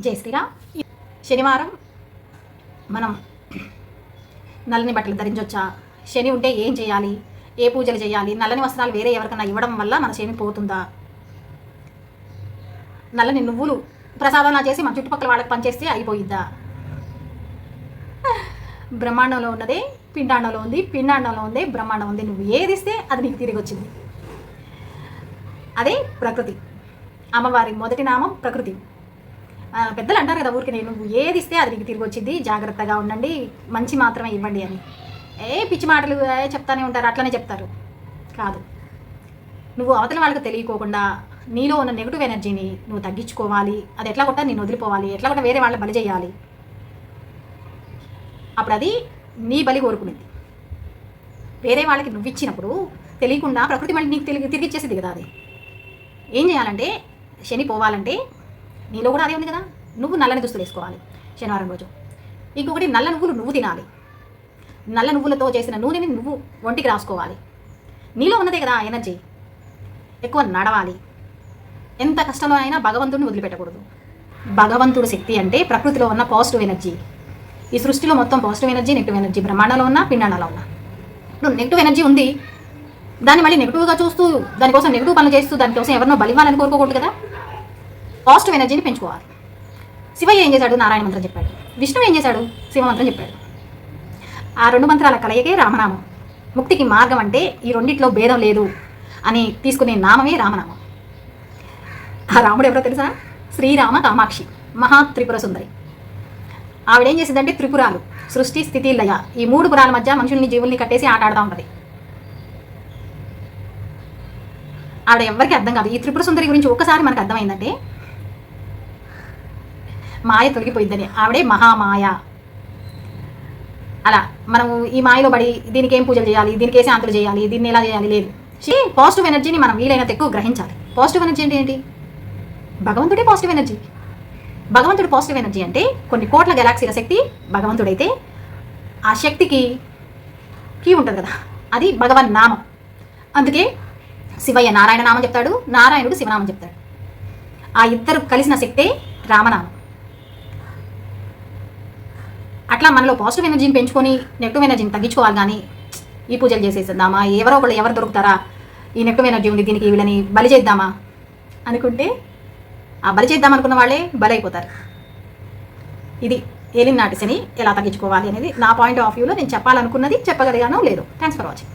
జై శ్రీరామ్. శనివారం మనం నల్లని బట్టలు ధరించవచ్చా? శని ఉంటే ఏం చేయాలి? ఏ పూజలు చేయాలి? నల్లని వస్త్రాలు వేరే ఎవరికైనా ఇవ్వడం వల్ల మన శని పోతుందా? నల్లని నువ్వులు ప్రసాదంలా చేసి మన చుట్టుపక్కల వాళ్ళకి పనిచేస్తే అయిపోయిద్దా? బ్రహ్మాండంలో ఉన్నదే పిండాండంలో ఉంది, పిండాండంలో ఉంది బ్రహ్మాండం ఉంది. నువ్వు ఏది ఇస్తే అది నీకు తిరిగి వచ్చింది. అదే ప్రకృతి. అమ్మవారి మొదటి నామం ప్రకృతి. పెద్దలు అంటారు కదా ఊరికి, నువ్వు ఏది ఇస్తే అది నీకు తిరిగి వచ్చింది, జాగ్రత్తగా ఉండండి, మంచి మాత్రమే ఇవ్వండి అని. పిచ్చి మాటలు చెప్తానే ఉంటారు, అట్లనే చెప్తారు. కాదు, నువ్వు అవతల వాళ్ళకి తెలియకోకుండా నీలో ఉన్న నెగిటివ్ ఎనర్జీని నువ్వు తగ్గించుకోవాలి. అది ఎట్లా కొట్టా నేను వదిలిపోవాలి, ఎట్లా కొట్టా వేరే వాళ్ళ బలి చేయాలి. అప్పుడు అది నీ బలి కోరుకునేది. వేరే వాళ్ళకి నువ్వు ఇచ్చినప్పుడు తెలియకుండా ప్రకృతి మళ్ళీ నీకు తిరిగి ఇచ్చేసింది కదా. అది ఏం చేయాలంటే, శని పోవాలంటే నీలో కూడా అదే ఉంది కదా, నువ్వు నల్లని దుస్తులు వేసుకోవాలి శనివారం రోజు. ఇంకొకటి, నల్ల నువ్వులు నువ్వు తినాలి. నల్ల నువ్వులతో చేసిన నూనెని నువ్వు ఒంటికి రాసుకోవాలి. నీలో ఉన్నదే కదా ఎనర్జీ. ఎక్కువ నడవాలి. ఎంత కష్టంలో అయినా భగవంతుడిని వదిలిపెట్టకూడదు. భగవంతుడు శక్తి అంటే ప్రకృతిలో ఉన్న పాజిటివ్ ఎనర్జీ. ఈ సృష్టిలో మొత్తం పాజిటివ్ ఎనర్జీ, నెగిటివ్ ఎనర్జీ, బ్రహ్మాండంలో ఉన్న పిండాండంలో ఉన్న. ఇప్పుడు నెగిటివ్ ఎనర్జీ ఉంది, దాన్ని మళ్ళీ నెగిటివ్గా చూస్తూ దానికోసం నెగిటివ్ పనులు చేస్తూ దానికోసం ఎవరినో బలివ్వాలని కోరుకోకూడదు కదా. పాజిటివ్ ఎనర్జీని పెంచుకోవాలి. శివయ్య ఏం చేశాడు? నారాయణ మంత్రం చెప్పాడు. విష్ణువు ఏం చేశాడు? శివ మంత్రం చెప్పాడు. ఆ రెండు మంత్రాల కలయికే రామనామం. ముక్తికి మార్గం అంటే ఈ రెండిట్లో భేదం లేదు అని తీసుకునే నామమే రామనామం. ఆ రాముడు ఎవరో తెలుసా? శ్రీరామ కామాక్షి, మహా త్రిపుర సుందరి. ఆవిడేం చేసిందంటే త్రిపురాలు, సృష్టి, స్థితి, లయ, ఈ మూడు పురాల మధ్య మనుషుల్ని జీవుల్ని కట్టేసి ఆట ఆడుతూ ఉంటుంది. ఆవిడ ఎవరికి అర్థం కాదు. ఈ త్రిపుర సుందరి గురించి ఒక్కసారి మనకు అర్థమైందంటే మాయ తొలగిపోయిందని. ఆవిడే మహామాయ. అలా మనము ఈ మాయలో పడి దీనికి ఏం పూజలు చేయాలి, దీనికి ఏ శాంతులు చేయాలి, దీన్ని ఎలా చేయాలి లేదు. పాజిటివ్ ఎనర్జీని మనం వీలైనంత ఎక్కువ గ్రహించాలి. పాజిటివ్ ఎనర్జీ అంటే ఏంటి? భగవంతుడే పాజిటివ్ ఎనర్జీ. భగవంతుడు పాజిటివ్ ఎనర్జీ అంటే కొన్ని కోట్ల గెలాక్సీల శక్తి భగవంతుడైతే ఆ శక్తికి కీ ఉంటుంది కదా, అది భగవన్ నామం. అందుకే శివయ్య నారాయణ నామం చెప్తాడు, నారాయణుడు శివనామం చెప్తాడు. ఆ ఇద్దరు కలిసిన శక్తే రామనామం. అట్లా మనలో పాజిటివ్ ఎనర్జీని పెంచుకొని నెగిటివ్ ఎనర్జీని తగ్గించుకోవాలి. కానీ ఈ పూజలు చేసేద్దామా, ఎవరు దొరుకుతారా, ఈ నెగిటివ్ ఎనర్జీ ఉంది దీనికి వీళ్ళని బలి చేద్దామా అనుకుంటే ఆ బలి చేద్దాం అనుకున్న వాళ్ళే బలైపోతారు. ఇది ఏలినాటి శని ఎలా తగ్గించుకోవాలి అనేది నా పాయింట్ ఆఫ్ వ్యూలో నేను చెప్పాలనుకున్నది. చెప్పగలిగానో లేదో. Thanks for watching.